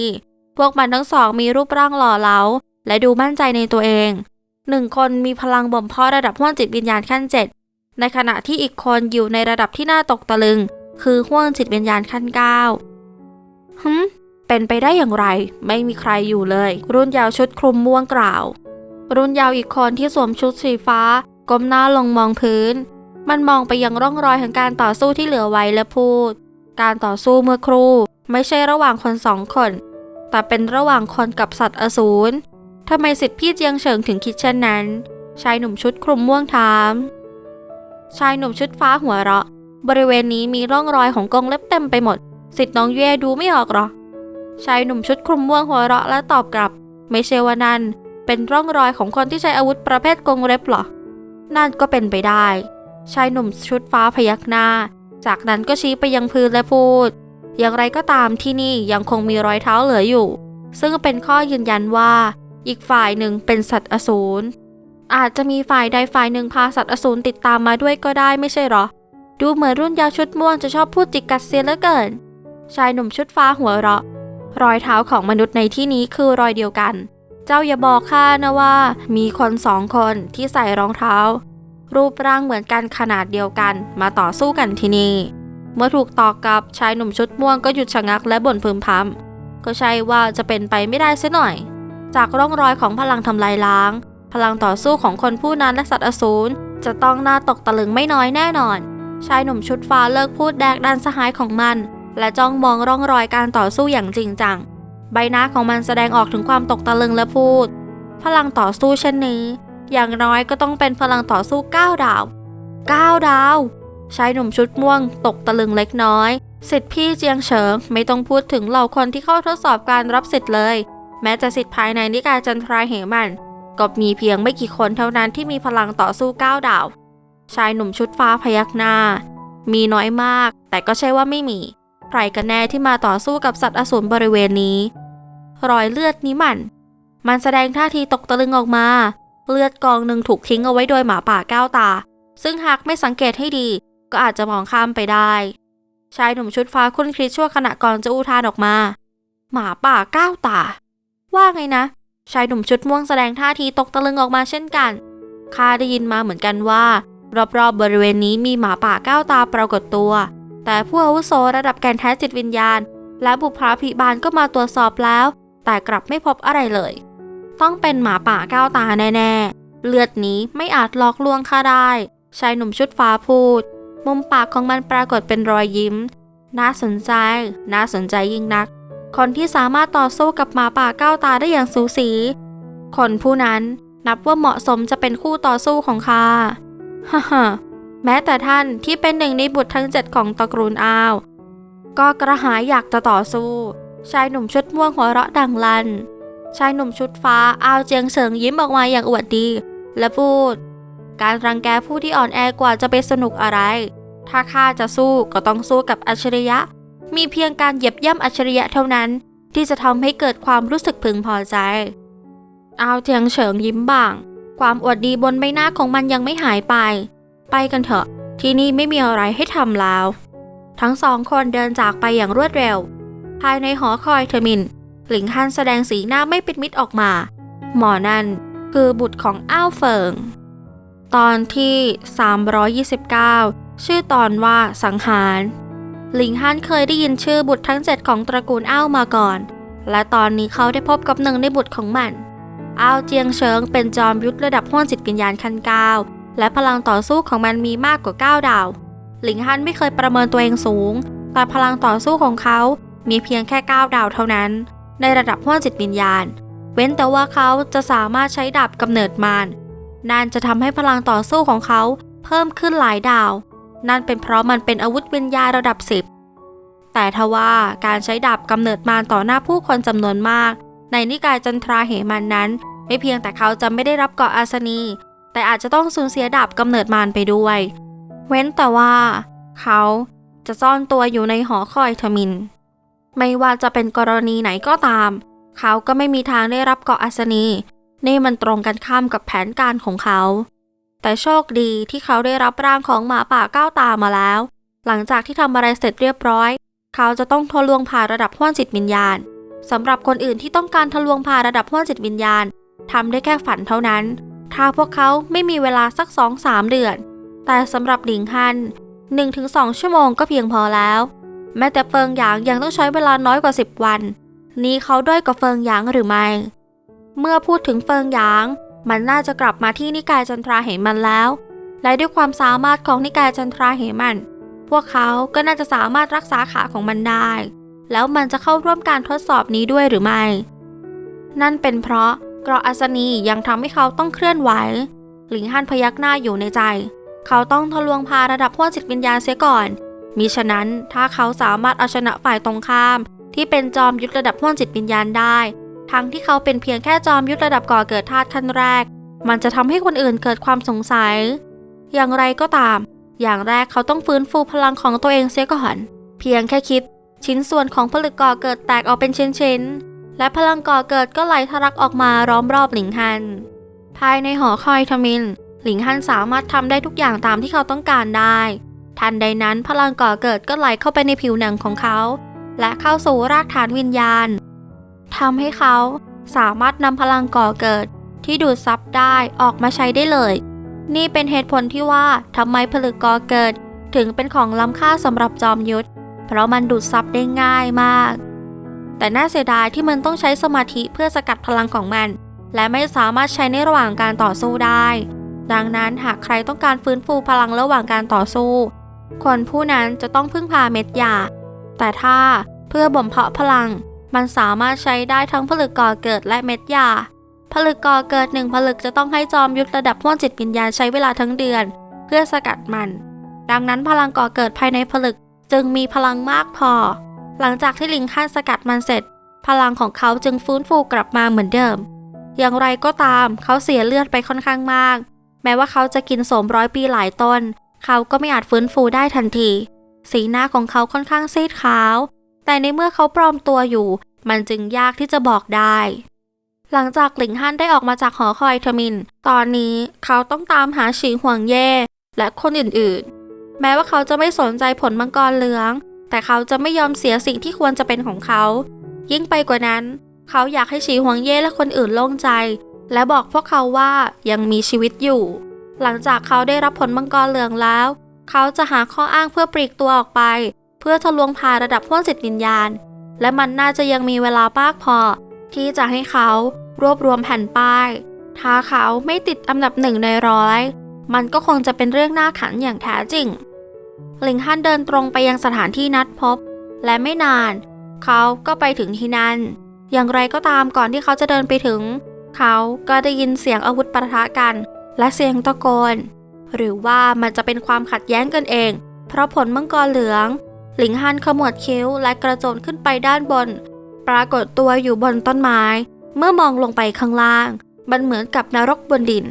พวกมันทั้งสองมีรูปร่างหล่อเหลาและดูมั่นใจในตัวเอง1คนมีพลังบ่มเพาะระดับห้วงจิตวิญญาณขั้น7ในขณะที่อีกคนอยู่ในระดับที่น่าตกตะลึงคือห้วงจิตวิญญาณขั้น9เป็นไปได้อย่างไรไม่มีใครอยู่เลยรุ่นยาวชุดคลุมม่วงกล่าวรุ่นยาวอีกคนที่สวมชุดสีฟ้าก้มหน้าลงมองพื้นมันมองไปยังร่องรอยของการต่อสู้ที่เหลือไว้และพูดการต่อสู้เมื่อครู่ไม่ใช่ระหว่างคน2คนแต่เป็นระหว่างคนกับสัตว์อสูรทำไมสิทธิพี่เจียงเฉิงถึงคิดเช่นนั้นชายหนุ่มชุดคลุมม่วงถามชายหนุ่มชุดฟ้าหัวเราะบริเวณนี้มีร่องรอยของกรงเล็บเต็มไปหมดสิทธิ์น้องเย่ดูไม่ออกหรอชายหนุ่มชุดคลุมม่วงหัวเราะและตอบกลับไม่ใช่ว่านั่นเป็นร่องรอยของคนที่ใช้อาวุธประเภทกรงเล็บหรอนั่นก็เป็นไปได้ชายหนุ่มชุดฟ้าพยักหน้า จากนั้นก็ชี้ไปยังพื้นและพูดอย่างไรก็ตามที่นี่ยังคงมีรอยเท้าเหลืออยู่ซึ่งเป็นข้อยืนยันว่าอีกฝ่ายหนึ่งเป็นสัตว์อสูรอาจจะมีฝ่ายใดฝ่ายหนึ่งพาสัตว์อสูรติดตามมาด้วยก็ได้ไม่ใช่หรอดูเหมือนรุ่นยาวชุดม่วงจะชอบพูดจิกกัดเสียเหลือเกินชายหนุ่มชุดฟ้าหัวเราะรอยเท้าของมนุษย์ในที่นี้คือรอยเดียวกันเจ้าอย่าบอกข้านะว่ามีคน2 คนที่ใส่รองเท้ารูปร่างเหมือนกันขนาดเดียวกันมาต่อสู้กันที่นี่เมื่อถูกตอบกลับชายหนุ่มชุดม่วงก็หยุดชะงักและบ่นพึมพำก็ใช่ว่าจะเป็นไปไม่ได้เสียหน่อยจากร่องรอยของพลังทำลายล้างพลังต่อสู้ของคนผู้นั้นและสัตว์อสูรจะต้องน่าตกตะลึงไม่น้อยแน่นอนชายหนุ่มชุดฟ้าเลิกพูดแดกดันสหายของมันและจ้องมองร่องรอยการต่อสู้อย่างจริงจังใบหน้าของมันแสดงออกถึงความตกตะลึงและพูดพลังต่อสู้เช่นนี้อย่างน้อยก็ต้องเป็นพลังต่อสู้9 ดาว9 ดาวชายหนุ่มชุดม่วงตกตะลึงเล็กน้อยสิทธิพี่เจียงเฉิงไม่ต้องพูดถึงเหล่าคนที่เข้าทดสอบการรับสิทธิ์เลยแม้แต่สิทธิภายในนิกายจันทราเหมันก็มีเพียงไม่กี่คนเท่านั้นที่มีพลังต่อสู้9 ดาวชายหนุ่มชุดฟ้าพยักหน้ามีน้อยมากแต่ก็ใช่ว่าไม่มีใครกันแน่ที่มาต่อสู้กับสัตว์อสูรบริเวณนี้รอยเลือดนี้มันแสดงท่าทีตกตะลึงออกมาเลือดกองหนึ่งถูกทิ้งเอาไว้โดยหมาป่า9 ตาซึ่งหากไม่สังเกตให้ดีก็อาจจะมองข้ามไปได้ชายหนุ่มชุดฟ้าคุ้นคิดชั่วขณะก่อนจะอุทานออกมาหมาป่า9 ตาว่าไงนะชายหนุ่มชุดม่วงแสดงท่าทีตกตะลึงออกมาเช่นกันข้าได้ยินมาเหมือนกันว่ารอบๆบริเวณนี้มีหมาป่า9 ตาปรากฏตัวแต่ผู้อาวุโสระดับแกนแท้จิตวิญญาณและบุพภิบาลก็มาตรวจสอบแล้วแต่กลับไม่พบอะไรเลยต้องเป็นหมาป่า9 ตาแน่ๆเลือดนี้ไม่อาจหลอกลวงข้าได้ชายหนุ่มชุดฟ้าพูดมุมปากของมันปรากฏเป็นรอยยิ้มน่าสนใจยิ่งนักคนที่สามารถต่อสู้กับหมาป่า9 ตาได้อย่างสูสีคนผู้นั้นนับว่าเหมาะสมจะเป็นคู่ต่อสู้ของข้าฮ่าแม้แต่ท่านที่เป็นหนึ่งในบุตรทั้ง7ของตระกูลอ้าวก็กระหายอยากจะต่อสู้ชายหนุ่มชุดม่วงหัวเราะดังลั่นชายหนุ่มชุดฟ้าอ้าวเจียงเฉิงยิ้มออกมาอย่างอวดดีและพูดการรังแกผู้ที่อ่อนแอกว่าจะไปสนุกอะไรถ้าข้าจะสู้ก็ต้องสู้กับอัจฉริยะมีเพียงการเหยียบย่ำอัจฉริยะเท่านั้นที่จะทำให้เกิดความรู้สึกพึงพอใจอ้าวเจียงเฉิงยิ้มบ่างความอวดดีบนใบหน้าของมันยังไม่หายไปกันเถอะที่นี่ไม่มีอะไรให้ทำแล้วทั้ง2 คนเดินจากไปอย่างรวดเร็วภายในหอคอยเทอร์มินหลิงฮั่นแสดงสีหน้าไม่เป็นมิตรออกมาหมอนั่นคือบุตรของอ้าวเฟิงตอนที่329ชื่อตอนว่าสังหารหลิงฮั่นเคยได้ยินชื่อบุตรทั้ง7ของตระกูลอ้าวมาก่อนและตอนนี้เขาได้พบกับหนึ่งในบุตรของมันอ้าวเจียงเฉิงเป็นจอมยุทธระดับห้วนจิตวิญญาณขั้น9และพลังต่อสู้ของมันมีมากกว่า9 ดาวหลิงฮั่นไม่เคยประเมินตัวเองสูงแต่พลังต่อสู้ของเขามีเพียงแค่9 ดาวเท่านั้นในระดับห้วนจิตวิญญาณเว้นแต่ว่าเขาจะสามารถใช้ดาบกำเนิดมารนั่นจะทำให้พลังต่อสู้ของเขาเพิ่มขึ้นหลายดาวนั่นเป็นเพราะมันเป็นอาวุธวิญญาณระดับ10แต่ทว่าการใช้ดาบกำเนิดมารต่อหน้าผู้คนจำนวนมากในนิกายจันทราเหมันนั้นไม่เพียงแต่เขาจะไม่ได้รับเกราะอาสนีแต่อาจจะต้องสูญเสียดาบกำเนิดมารไปด้วยเว้นแต่ว่าเขาจะซ่อนตัวอยู่ในหอคอยเทอร์มินไม่ว่าจะเป็นกรณีไหนก็ตามเขาก็ไม่มีทางได้รับเกราะอัศนีนี่มันตรงกันข้ามกับแผนการของเขาแต่โชคดีที่เขาได้รับร่างของหมาป่า9 ตามาแล้วหลังจากที่ทำอะไรเสร็จเรียบร้อยเขาจะต้องทะลวงผ่านระดับห้วนจิตวิญญาณสำหรับคนอื่นที่ต้องการทะลวงผ่านระดับห้วนจิตวิญญาณทำได้แค่ฝันเท่านั้นถ้าพวกเขาไม่มีเวลาสัก 2-3 เดือนแต่สำหรับหลิงฮั่น 1-2 ชั่วโมงก็เพียงพอแล้วแม้แต่เฟิงหยางยังต้องใช้เวลาน้อยกว่า10 วันนี่เขาด้อยกว่าเฟิงหยางหรือไม่เมื่อพูดถึงเฟิงหยางมันน่าจะกลับมาที่นิกายจันทราเหมันแล้วและด้วยความสามารถของนิกายจันทราเหมันพวกเขาก็น่าจะสามารถรักษาขาของมันได้แล้วมันจะเข้าร่วมการทดสอบนี้ด้วยหรือไม่นั่นเป็นเพราะเกราะอัศนียังทำให้เขาต้องเคลื่อนไหวหลิงฮั่นพยักหน้าอยู่ในใจเขาต้องทะลวงพาระดับห้วนจิตวิญญาณเสียก่อนมิฉะนั้นถ้าเขาสามารถเอาชนะฝ่ายตรงข้ามที่เป็นจอมยุทธระดับห้วนจิตวิญญาณได้ทั้งที่เขาเป็นเพียงแค่จอมยุทธระดับก่อเกิดธาตุขั้นแรกมันจะทำให้คนอื่นเกิดความสงสัยอย่างไรก็ตาม อย่างแรกเขาต้องฟื้นฟูพลังของตัวเองเสียก่อนเพียงแค่คิดชิ้นส่วนของผลึกก่อเกิดแตกออกเป็นชิ้นๆและพลังก่อเกิดก็ไหลทะลักออกมาล้อมรอบหลิงฮันภายในหอคอยทมินหลิงฮันสามารถทำได้ทุกอย่างตามที่เขาต้องการได้ทันใดนั้นพลังก่อเกิดก็ไหลเข้าไปในผิวหนังของเขาและเข้าสู่รากฐานวิญญาณทำให้เขาสามารถนำพลังก่อเกิดที่ดูดซับได้ออกมาใช้ได้เลยนี่เป็นเหตุผลที่ว่าทำไมผลึกก่อเกิดถึงเป็นของล้ำค่าสำหรับจอมยุทธเพราะมันดูดซับได้ง่ายมากแต่น่าเสียดายที่มันต้องใช้สมาธิเพื่อสกัดพลังของมันและไม่สามารถใช้ในระหว่างการต่อสู้ได้ดังนั้นหากใครต้องการฟื้นฟูพลังระหว่างการต่อสู้คนผู้นั้นจะต้องพึ่งพาเม็ดหญ้าแต่ถ้าเพื่อบ่มเพาะพลังมันสามารถใช้ได้ทั้งผลึกก่อเกิดและเม็ดหญ้าผลึกก่อเกิด1ผลึกจะต้องให้จอมยุทธระดับห้วงจิตวิญญาณใช้เวลาทั้งเดือนเพื่อสกัดมันดังนั้นพลังก่อเกิดภายในผลึกจึงมีพลังมากพอหลังจากที่หลิงฮั่นสกัดมันเสร็จพลังของเขาจึงฟื้นฟูกลับมาเหมือนเดิมอย่างไรก็ตามเขาเสียเลือดไปค่อนข้างมากแม้ว่าเขาจะกินโสม100 ปีหลายต้นเขาก็ไม่อาจฟื้นฟูได้ทันทีสีหน้าของเขาค่อนข้างซีดขาวแต่ในเมื่อเขาปลอมตัวอยู่มันจึงยากที่จะบอกได้หลังจากหลิงฮั่นได้ออกมาจากหอคอยทมินตอนนี้เขาต้องตามหาฉีห่วงเย่และคนอื่นๆแม้ว่าเขาจะไม่สนใจผลมังกรเหลืองแต่เขาจะไม่ยอมเสียสิ่งที่ควรจะเป็นของเขายิ่งไปกว่านั้นเขาอยากให้ฉีห่วงเย่และคนอื่นโล่งใจและบอกพวกเขาว่ายังมีชีวิตอยู่หลังจากเขาได้รับผลมังกรเหลืองแล้วเขาจะหาข้ออ้างเพื่อปลีกตัวออกไปเพื่อทะลวงผ่านระดับห้วงจิตวิญญาณและมันน่าจะยังมีเวลามากพอที่จะให้เขารวบรวมแผ่นป้ายถ้าเขาไม่ติดอันดับ1 ใน 100มันก็คงจะเป็นเรื่องน่าขันอย่างแท้จริงหลิงฮั่นเดินตรงไปยังสถานที่นัดพบและไม่นานเขาก็ไปถึงที่นั่นอย่างไรก็ตามก่อนที่เขาจะเดินไปถึงเขาก็ได้ยินเสียงอาวุธปะทะกันและเสียงตะโกนหรือว่ามันจะเป็นความขัดแย้งกันเองเพราะผลมังกรเหลืองหลิงฮั่นขมวดคิ้วและกระโจนขึ้นไปด้านบนปรากฏตัวอยู่บนต้นไม้เมื่อมองลงไปข้างล่างมันเหมือนกับนรกบนดิน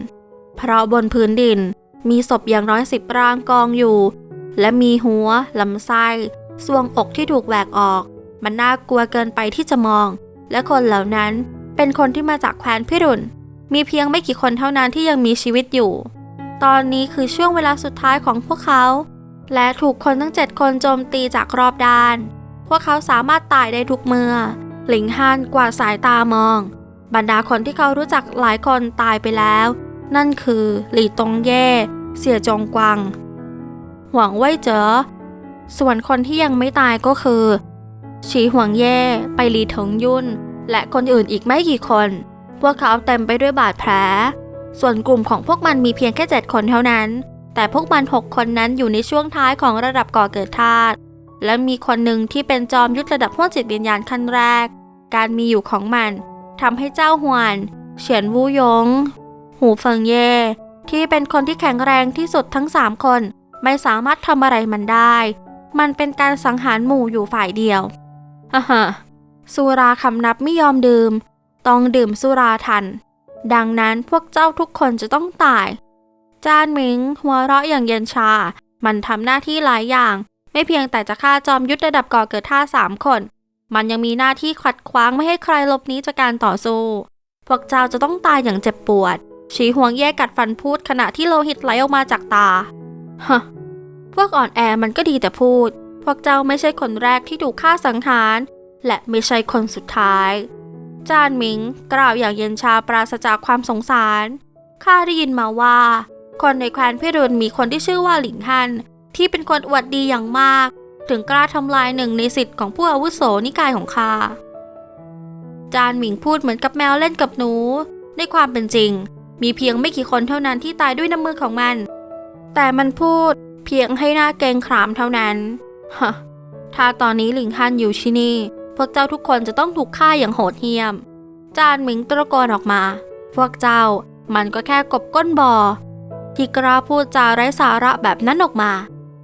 เพราะบนพื้นดินมีศพอย่างน้อย10 ร่างกองอยู่และมีหัวลำไส้ทรวงอกที่ถูกแหวกออกมันน่ากลัวเกินไปที่จะมองและคนเหล่านั้นเป็นคนที่มาจากแคว้นพิรุณมีเพียงไม่กี่คนเท่านั้นที่ยังมีชีวิตอยู่ตอนนี้คือช่วงเวลาสุดท้ายของพวกเขาและถูกคนทั้ง7 คนโจมตีจากรอบด้านพวกเขาสามารถตายได้ทุกเมื่อหลิงฮั่นกวาดสายตามองบรรดาคนที่เขารู้จักหลายคนตายไปแล้วนั่นคือหลี่ตงเย่เสี่ยจงกวางหวังไว้เจ๋อส่วนคนที่ยังไม่ตายก็คือฉีหวงเย่ไปหลี่เถิงยุ่นและคนอื่นอีกไม่กี่คนพวกเขาเต็มไปด้วยบาดแผลส่วนกลุ่มของพวกมันมีเพียงแค่7 คนเท่านั้นแต่พวกมัน6 คนนั้นอยู่ในช่วงท้ายของระดับก่อเกิดธาตุและมีคนหนึ่งที่เป็นจอมยุทธระดับห้วงจิตวิญญาณขั้นแรกการมีอยู่ของมันทำให้เจ้าฮวนเฉียนวู่ยงหูเฟิงเย่ที่เป็นคนที่แข็งแรงที่สุดทั้ง3 คนไม่สามารถทำอะไรมันได้มันเป็นการสังหารหมู่อยู่ฝ่ายเดียวสุราคำนับไม่ยอมดื่มต้องดื่มสุราทันดังนั้นพวกเจ้าทุกคนจะต้องตายจานหมิงหัวเราะอย่างเย็นชามันทำหน้าที่หลายอย่างไม่เพียงแต่จะฆ่าจอมยุทธระดับก่อเกิดธาตุ3 คนมันยังมีหน้าที่ขัดขวางไม่ให้ใครหลบหนีจากการต่อสู้พวกเจ้าจะต้องตายอย่างเจ็บปวดฉีหวงเย่กัดฟันพูดขณะที่โลหิตไหลออกมาจากตาพวกอ่อนแอมันก็ดีแต่พูดพวกเจ้าไม่ใช่คนแรกที่ถูกฆ่าสังหารและไม่ใช่คนสุดท้ายจานหมิงกล่าวอย่างเย็นชาปราศจากความสงสารข้าได้ยินมาว่าคนในแคว้นพิรุณมีคนที่ชื่อว่าหลิงฮั่นที่เป็นคนอวดดีอย่างมากถึงกล้าทำลาย1 ใน 10ของผู้อาวุโสนิกายของข้าจานหมิงพูดเหมือนกับแมวเล่นกับหนูในความเป็นจริงมีเพียงไม่กี่คนเท่านั้นที่ตายด้วยน้ำมือของมันแต่มันพูดเพียงให้หน้าเกรงขามเท่านั้นถ้าตอนนี้หลิงฮั่นอยู่ที่นี่พวกเจ้าทุกคนจะต้องถูกฆ่าอย่างโหดเหี้ยมจานหมิงตะโกนออกมาพวกเจ้ามันก็แค่กบก้นบ่อที่กล้าพูดจาไร้สาระแบบนั้นออกมา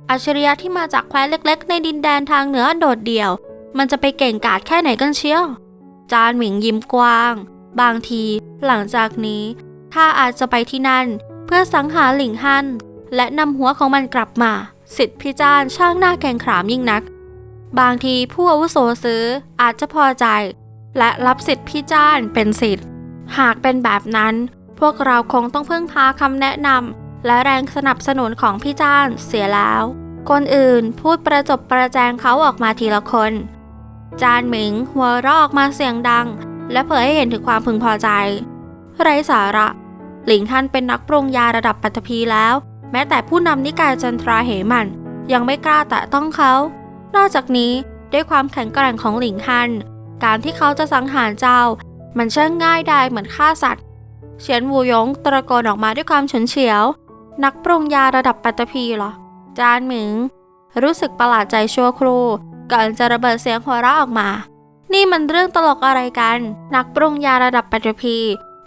อัจฉริยะที่มาจากแคว้นเล็กๆในดินแดนทางเหนือโดดเดี่ยวมันจะไปเก่งกาจแค่ไหนกันเชียวจานหมิงยิ้มกว้างบางทีหลังจากนี้ข้าอาจจะไปที่นั่นเพื่อสังหารหลิงฮั่น และนำหัวของมันกลับมาสิทธิพิจารณ์ช่างหน้าแกงขามยิ่งนักบางทีผู้อาวุโสซื้ออาจจะพอใจและรับสิทธิพิจารณ์เป็นสิทธิ์หากเป็นแบบนั้นพวกเราคงต้องพึ่งพาคำแนะนำและแรงสนับสนุนของพี่จ้านเสียแล้วคนอื่นพูดประจบประแจงเขาออกมาทีละคนจานหมิงหัวเราะออกมาเสียงดังและเผยให้เห็นถึงความพึงพอใจไร้สาระหลิงท่านเป็นนักปรุงยาระดับปัตภีแล้วแม้แต่ผู้นำนิกายจันทราเหมันยังไม่กล้าแตะต้องเขานอกจากนี้ด้วยความแข็งแกร่งของหลิงฮันการที่เขาจะสังหารเจ้ามันช่างง่ายดายเหมือนฆ่าสัตว์เฉียนวูหยงตะโกนออกมาด้วยความฉุนเฉียวนักปรุงยาระดับปัตตภีเหรอจานหมิงรู้สึกประหลาดใจชั่วครู่ก่อนจะระเบิดเสียงหัวเราะออกมานี่มันเรื่องตลกอะไรกันนักปรุงยาระดับปัตตภี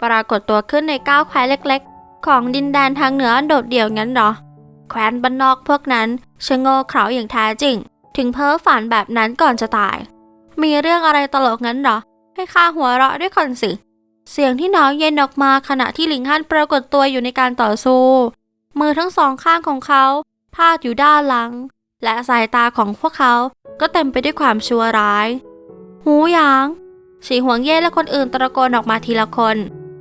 ปรากฏตัวขึ้นในก้าวแคว้นเล็กๆของดินแดนทางเหนือโดดเดี่ยวงั้นเหรอแคว้นบ้านนอกพวกนั้นชะโง่เขลาอย่างแท้จริงถึงเพ้อฝันแบบนั้นก่อนจะตายมีเรื่องอะไรตลกงั้นเหรอให้ข้าหัวเราะด้วยคนสิเสียงที่หนาวเย็นออกมาขณะที่หลิงฮั่นปรากฏตัวอยู่ในการต่อสู้มือทั้งสองข้างของเขาพาดอยู่ด้านหลังและสายตาของพวกเขาก็เต็มไปด้วยความชั่วร้ายหูหยางฉีหวงเย่และคนอื่นตะโกนออกมาทีละคน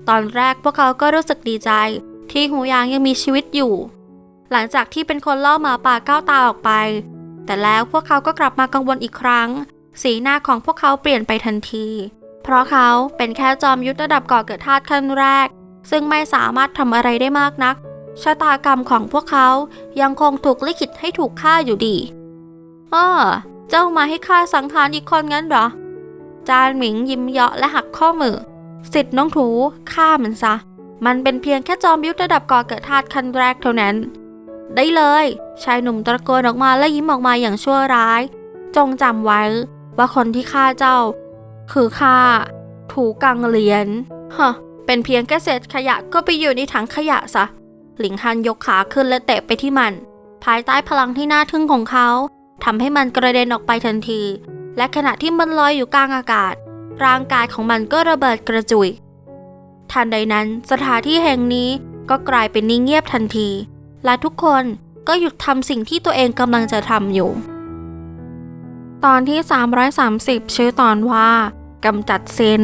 ตอนแรกพวกเขาก็รู้สึกดีใจที่หูหยางยังมีชีวิตอยู่หลังจากที่เป็นคนล่อหมาป่าก้าวตาออกไปแต่แล้วพวกเขาก็กลับมากังวลอีกครั้งสีหน้าของพวกเขาเปลี่ยนไปทันทีเพราะเขาเป็นแค่จอมยุทธระดับก่อเกิดธาตุขั้นแรกซึ่งไม่สามารถทำอะไรได้มากนักชะตากรรมของพวกเขายังคงถูกลิขิตให้ถูกฆ่าอยู่ดีเจ้ามาให้ข้าสังหารอีกคนงั้นเหรอจานหมิงยิ้มเยาะและหักข้อมือสิทธิ์น้องถูฆ่ามันซะมันเป็นเพียงแค่จอมยุทธระดับก่อเกิดธาตุขั้นแรกเท่านั้นได้เลยชายหนุ่มตะโกนออกมาและยิ้มออกมาอย่างชั่วร้ายจงจำไว้ว่าคนที่ฆ่าเจ้าคือข้าถูกังเหลียนเป็นเพียงแค่เศษขยะก็ไปอยู่ในถังขยะซะหลิงฮันยกขาขึ้นและเตะไปที่มันภายใต้พลังที่น่าทึ่งของเขาทำให้มันกระเด็นออกไปทันทีและขณะที่มันลอยอยู่กลางอากาศร่างกายของมันก็ระเบิดกระจุยทันใดนั้นสถานที่แห่งนี้ก็กลายเป็นนิ่งเงียบทันทีและทุกคนก็หยุดทำสิ่งที่ตัวเองกำลังจะทำอยู่ตอนที่330ชื่อตอนว่ากำจัดซิน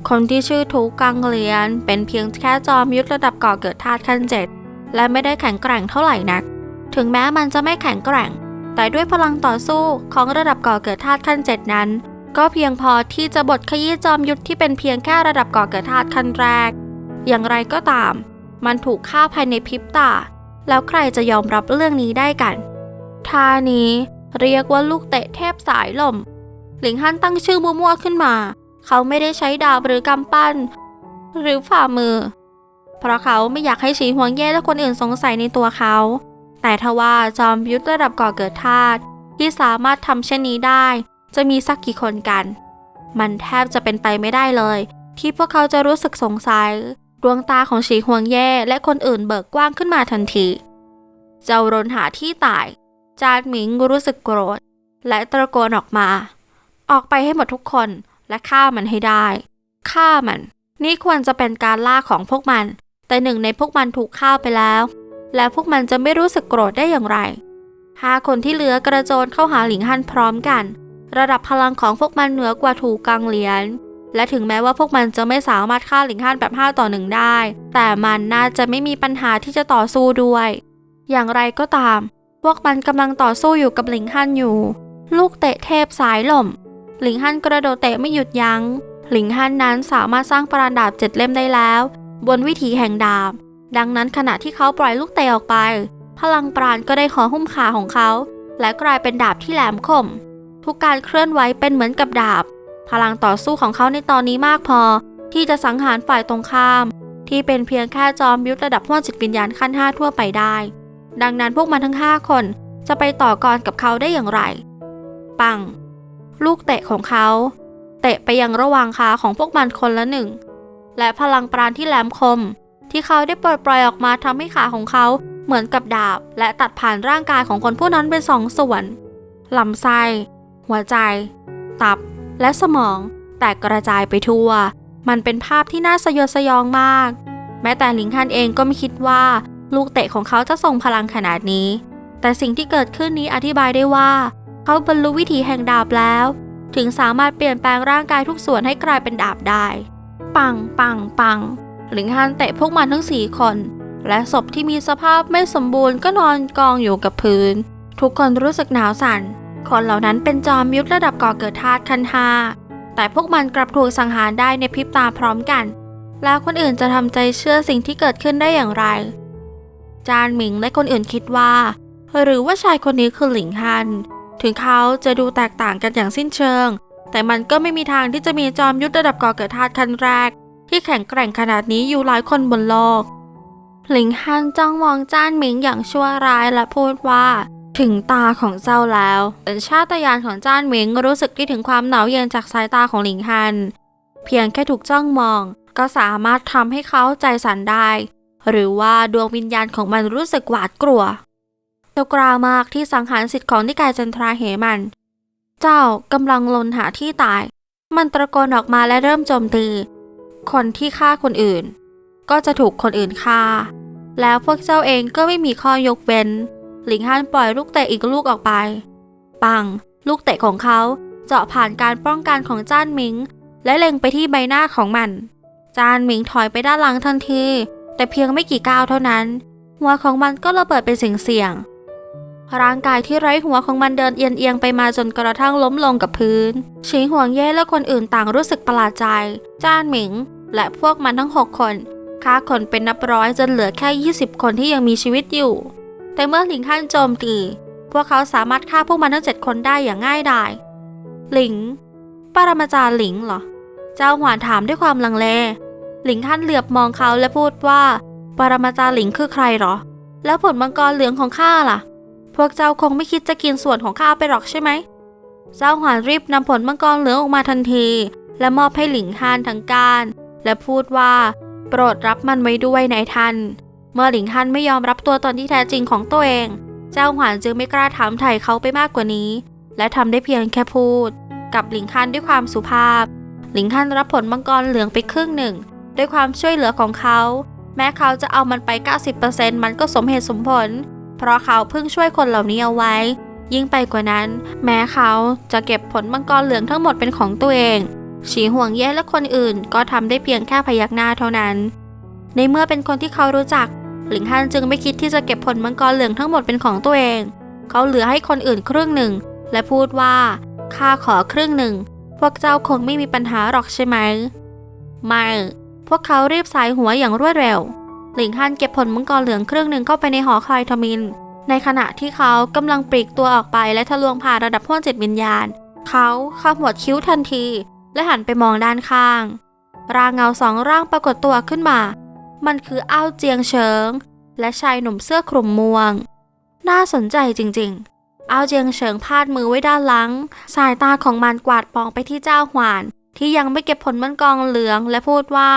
คนที่ชื่อถูกังเหลียนเป็นเพียงแค่จอมยุทธระดับก่อเกิดธาตุขั้น7และไม่ได้แข็งแกร่งเท่าไหร่นักถึงแม้มันจะไม่แข็งแกร่งแต่ด้วยพลังต่อสู้ของระดับก่อเกิดธาตุขั้น7นั้นก็เพียงพอที่จะบดขยี้จอมยุทธที่เป็นเพียงแค่ระดับก่อเกิดธาตุขั้นแรกอย่างไรก็ตามมันถูกฆ่าภายในพริบตาแล้วใครจะยอมรับเรื่องนี้ได้กันท่านี้เรียกว่าลูกเตะเทพสายลมหลิงฮั่นตั้งชื่อมั่วๆขึ้นมาเขาไม่ได้ใช้ดาบหรือกำปั้นหรือฝ่ามือเพราะเขาไม่อยากให้ฉีหวงเย่และคนอื่นสงสัยในตัวเขาแต่ทว่าจอมยุทธระดับก่อเกิดธาตุที่สามารถทำเช่นนี้ได้จะมีสักกี่คนกันมันแทบจะเป็นไปไม่ได้เลยที่พวกเขาจะรู้สึกสงสัยดวงตาของฉีหวงเย่และคนอื่นเบิกกว้างขึ้นมาทันทีเจ้ารนหาที่ตายจานหมิงรู้สึกโกรธและตะโกนออกมาออกไปให้หมดทุกคนและฆ่ามันให้ได้ฆ่ามันนี่ควรจะเป็นการล่าของพวกมันแต่หนึ่งในพวกมันถูกฆ่าไปแล้วและพวกมันจะไม่รู้สึกโกรธได้อย่างไร5 คนที่เหลือกระโจนเข้าหาหลิงฮั่นพร้อมกันระดับพลังของพวกมันเหนือกว่าถูกังเหลียนและถึงแม้ว่าพวกมันจะไม่สามารถฆ่าหลิงฮั่นแบบ5 ต่อ 1ได้แต่มันน่าจะไม่มีปัญหาที่จะต่อสู้ด้วยอย่างไรก็ตามพวกมันกำลังต่อสู้อยู่กับหลิงฮั่นอยู่ลูกเตะเทพสายลมหลิงฮั่นกระโดดเตะไม่หยุดยั้งหลิงฮั่นนั้นสามารถสร้างปราณดาบ7 เล่มได้แล้วบนวิถีแห่งดาบดังนั้นขณะที่เขาปล่อยลูกเตะออกไปพลังปราณก็ได้ห่อหุ้มขาของเขาและกลายเป็นดาบที่แหลมคมทุกการเคลื่อนไหวเป็นเหมือนกับดาบพลังต่อสู้ของเขาในตอนนี้มากพอที่จะสังหารฝ่ายตรงข้ามที่เป็นเพียงแค่จอมยุทธระดับห้วงจิตวิญญาณขั้น5ทั่วไปได้ดังนั้นพวกมันทั้ง5 คนจะไปต่อกรกับเขาได้อย่างไรปังลูกเตะของเขาเตะไปยังระหว่างขาของพวกมันคนละ1และพลังปราณที่แหลมคมที่เขาได้ปลดปล่อยออกมาทำให้ขาของเขาเหมือนกับดาบและตัดผ่านร่างกายของคนผู้นั้นเป็น2 ส่วนลำไส้หัวใจตับและสมองแตกกระจายไปทั่วมันเป็นภาพที่น่าสยดสยองมากแม้แต่หลิงฮั่นเองก็ไม่คิดว่า ลูกเตะของเขาจะทรงพลังขนาดนี้แต่สิ่งที่เกิดขึ้นนี้อธิบายได้ว่าเขาบรรลุวิถีแห่งดาบแล้วถึงสามารถเปลี่ยนแปลงร่างกายทุกส่วนให้กลายเป็นดาบได้ปังปังปังหลิงฮันเตะพวกมันทั้ง4 คนและศพที่มีสภาพไม่สมบูรณ์ก็นอนกองอยู่กับพื้นทุกคนรู้สึกหนาวสั่นคนเหล่านั้นเป็นจอมยุทธระดับก่อเกิดธาตุขั้น 5แต่พวกมันกลับถูกสังหารได้ในพริบตาพร้อมกันแล้วคนอื่นจะทำใจเชื่อสิ่งที่เกิดขึ้นได้อย่างไรจานหมิงและคนอื่นคิดว่าหรือว่าชายคนนี้คือหลิงฮันถึงเขาจะดูแตกต่างกันอย่างสิ้นเชิงแต่มันก็ไม่มีทางที่จะมีจอมยุทธระดับก่อเกิดธาตุขั้นแรกที่แข็งแกร่งขนาดนี้อยู่หลายคนบนโลกหลิงฮันจ้องมองจ้านหมิงอย่างชั่วร้ายและพูดว่าถึงตาของเจ้าแล้วเป็นชาตญาณของจ้านหมิงรู้สึกได้ถึงความหนาวเย็นจากสายตาของหลิงฮันเพียงแค่ถูกจ้องมองก็สามารถทำให้เขาใจสั่นได้หรือว่าดวงวิญญาณของมันรู้สึกหวาดกลัวเจ้ากล้ามากที่สังหารสิทธิ์ของนิกายจันทราเหมันเจ้ากำลังลนหาที่ตายมันตะโกนออกมาและเริ่มโจมตีคนที่ฆ่าคนอื่นก็จะถูกคนอื่นฆ่าแล้วพวกเจ้าเองก็ไม่มีข้อยกเว้นหลิงฮันปล่อยลูกเตะอีกลูกออกไปปังลูกเตะของเขาเจาะผ่านการป้องกันของจ้านหมิงและเล็งไปที่ใบหน้าของมันจ้านหมิงถอยไปด้านหลังทันทีแต่เพียงไม่กี่ก้าวเท่านั้นหัวของมันก็ระเบิดเป็นเสียงร่างกายที่ไร้หัวของมันเดินเอียงไปมาจนกระทั่งล้มลงกับพื้นฉีห่วงเย่และคนอื่นต่างรู้สึกประหลาดใจจ้านหมิงและพวกมันทั้ง6 คนฆ่าคนเป็นนับร้อยจนเหลือแค่20 คนที่ยังมีชีวิตอยู่แต่เมื่อหลิงฮั่นโจมตีพวกเขาสามารถฆ่าพวกมันทั้ง7 คนได้อย่างง่ายดายหลิงปรมาจารย์หลิงเหรอเจ้าหวานถามด้วยความลังเลหลิงฮั่นเหลือบมองเขาและพูดว่าปรมาจารย์หลิงคือใครหรอแล้วผลมังกรเหลืองของข้าล่ะพวกเจ้าคงไม่คิดจะกินส่วนของข้าไปหรอกใช่ไหมเจ้าหวานรีบนำผลมังกรเหลืองออกมาทันทีและมอบให้หลิงฮั่นทั้งก้านและพูดว่าโปรดรับมันไว้ด้วยนายท่านเมื่อหลิงฮั่นไม่ยอมรับตัวตนที่แท้จริงของตัวเองเจ้าหวานจึงไม่กล้าถามไถ่เขาไปมากกว่านี้และทำได้เพียงแค่พูดกับหลิงฮั่นด้วยความสุภาพหลิงฮั่นรับผลมังกรเหลืองไปครึ่งหนึ่งด้วยความช่วยเหลือของเขาแม้เขาจะเอามันไป 90% มันก็สมเหตุสมผลเพราะเขาเพิ่งช่วยคนเหล่านี้เอาไว้ยิ่งไปกว่านั้นแม้เขาจะเก็บผลมังกรเหลืองทั้งหมดเป็นของตัวเองฉีห่วงเย่และคนอื่นก็ทำได้เพียงแค่พยักหน้าเท่านั้นในเมื่อเป็นคนที่เขารู้จักหลิงฮั่นจึงไม่คิดที่จะเก็บผลมังกรเหลืองทั้งหมดเป็นของตัวเองเขาเหลือให้คนอื่นครึ่งหนึ่งและพูดว่าข้าขอครึ่งหนึ่งพวกเจ้าคงไม่มีปัญหาหรอกใช่ไหมไม่พวกเขารีบสายหัวอย่างรวดเร็วหลิงฮั่นเก็บผลมังกรเหลืองครึ่งหนึ่งเข้าไปในหอคอยทมินในขณะที่เขากำลังปลีกตัวออกไปและทะลวงผ่านระดับห้วงจิตวิญญาณเขาขมวดคิ้วทันทีและหันไปมองด้านข้างร่างเงา2 ร่างปรากฏตัวขึ้นมามันคืออ้าวเจียงเฉิงและชายหนุ่มเสื้อคลุมม่วงน่าสนใจจริงๆอ้าวเจียงเฉิงพาดมือไว้ด้านหลังสายตาของมันกวาดมองไปที่เจ้าหวานที่ยังไม่เก็บผลมังกรเหลืองและพูดว่า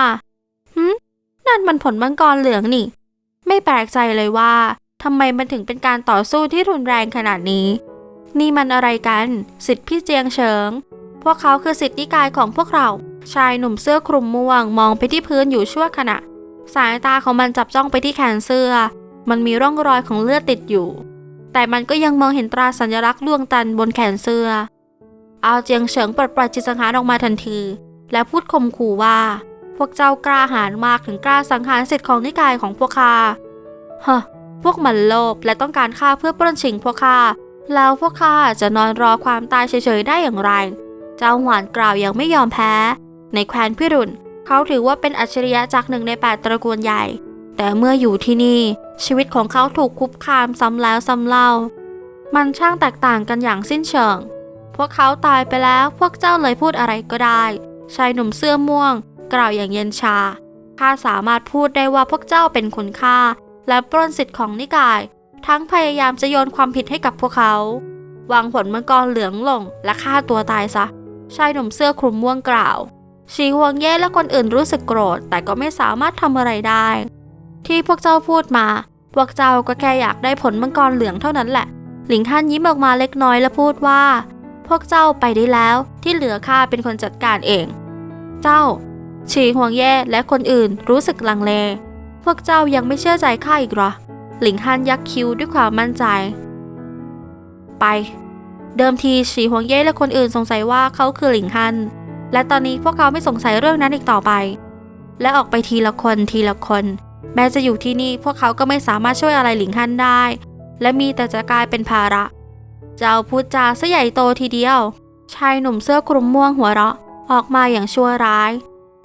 นั่นมันผลมังกรเหลืองนี่ไม่แปลกใจเลยว่าทำไมมันถึงเป็นการต่อสู้ที่รุนแรงขนาดนี้นี่มันอะไรกันศิษย์พี่เจียงเฉิงพวกเขาคือศิษย์นิกายของพวกเราชายหนุ่มเสื้อคลุมม่วงมองไปที่พื้นอยู่ชั่วขณะสายตาของมันจับจ้องไปที่แขนเสื้อมันมีร่องรอยของเลือดติดอยู่แต่มันก็ยังมองเห็นตราสัญลักษณ์ดวงจันทร์บนแขนเสื้อเอาเจียงเฉิงปลดปล่อยจิตสังหารออกมาทันทีและพูดข่มขู่ว่าพวกเจ้ากล้าหาญมากถึงกล้าสังหารศิษย์ของนิกายของพวกข้าพวกมันโลภและต้องการฆ่าเพื่อปล้นชิงพวกข้าแล้วพวกข้าจะนอนรอความตายเฉยๆได้อย่างไรเจ้าหวานกล่าวอย่างไม่ยอมแพ้ในแคว้นพิรุณเขาถือว่าเป็นอัจฉริยะจาก1 ใน 8 ตระกูลใหญ่แต่เมื่ออยู่ที่นี่ชีวิตของเขาถูกคุกคามซ้ำแล้วซ้ำเล่ามันช่างแตกต่างกันอย่างสิ้นเชิงพวกเขาตายไปแล้วพวกเจ้าเลยพูดอะไรก็ได้ชายหนุ่มเสื้อม่วงกล่าวอย่างเย็นชาข้าสามารถพูดได้ว่าพวกเจ้าเป็นคนฆ่าและปล้นสิทธิ์ของนิกายทั้งพยายามจะโยนความผิดให้กับพวกเขาวางผลมังกรเหลืองลงและฆ่าตัวตายซะชายหนุ่มเสื้อคลุมม่วงกล่าวชีฮวงเย่และคนอื่นรู้สึกโกรธแต่ก็ไม่สามารถทำอะไรได้ที่พวกเจ้าพูดมาพวกเจ้าก็แค่อยากได้ผลมังกรเหลืองเท่านั้นแหละหลิงฮั่นยิ้มออกมาเล็กน้อยและพูดว่าพวกเจ้าไปได้แล้วที่เหลือข้าเป็นคนจัดการเองเจ้าชีฮวงเย่และคนอื่นรู้สึกลังเลพวกเจ้ายังไม่เชื่อใจข้าอีกหรอ หลิงฮั่นยักคิ้วด้วยความมั่นใจไปเดิมทีฉีหวงเย่และคนอื่นสงสัยว่าเขาคือหลิงฮั่นและตอนนี้พวกเขาไม่สงสัยเรื่องนั้นอีกต่อไปและออกไปทีละคนทีละคนแม้จะอยู่ที่นี่พวกเขาก็ไม่สามารถช่วยอะไรหลิงฮั่นได้และมีแต่จะกลายเป็นภาระเจ้าพูดจาซะใหญ่โตทีเดียวชายหนุ่มเสื้อคลุมม่วงหัวเราะออกมาอย่างชั่วร้าย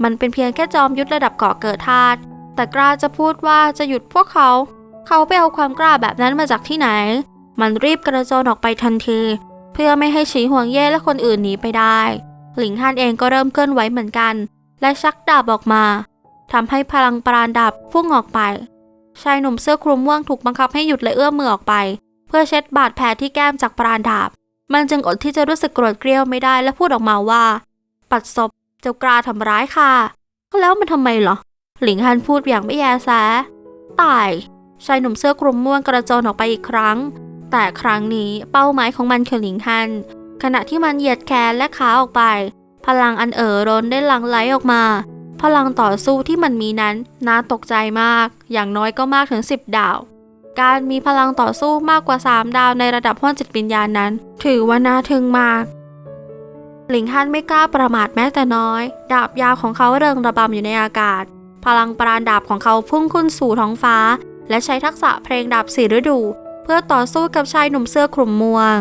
มันเป็นเพียงแค่จอมยุทธระดับเกาะเกิดธาตุแต่กล้าจะพูดว่าจะหยุดพวกเขาไปเอาความกล้าแบบนั้นมาจากที่ไหนมันรีบกระโจนออกไปทันทีเพื่อไม่ให้ฉีหวงเย่และคนอื่นหนีไปได้หลิงฮั่นเองก็เริ่มเคลื่อนไหวเหมือนกันและชักดาบออกมาทำให้พลังปราณดาบพุ่งออกไปชายหนุ่มเสื้อคลุมม่วงถูกบังคับให้หยุดและเอื้อมมือออกไปเพื่อเช็ดบาดแผลที่แก้มจากปราณดาบมันจึงอดที่จะรู้สึกโกรธเกรี้ยวไม่ได้และพูดออกมาว่าปัดศพเจ้ากล้าทำร้ายค่ะแล้วมันทำไมเหรอหลิงฮั่นพูดอย่างไม่แยแสตายชายหนุ่มเสื้อคลุมม่วงกระโจนออกไปอีกครั้งแต่ครั้งนี้เป้าหมายของมันคือหลิงฮั่นขณะที่มันเหยียดแขนและขาออกไปพลังอันร้นได้หลั่งไหลออกมาพลังต่อสู้ที่มันมีนั้นน่าตกใจมากอย่างน้อยก็มากถึง10 ดาวการมีพลังต่อสู้มากกว่า3 ดาวในระดับห้วงจิตวิญญาณนั้นถือว่าน่าทึ่งมากหลิงฮั่นไม่กล้าประมาทแม้แต่น้อยดาบยาวของเขาเริงระบำอยู่ในอากาศพลังปราณดาบของเขาพุ่งขึ้นสู่ท้องฟ้าและใช้ทักษะเพลงดาบ4 ฤดูเพื่อต่อสู้กับชายหนุ่มเสื้อคลุมม่วง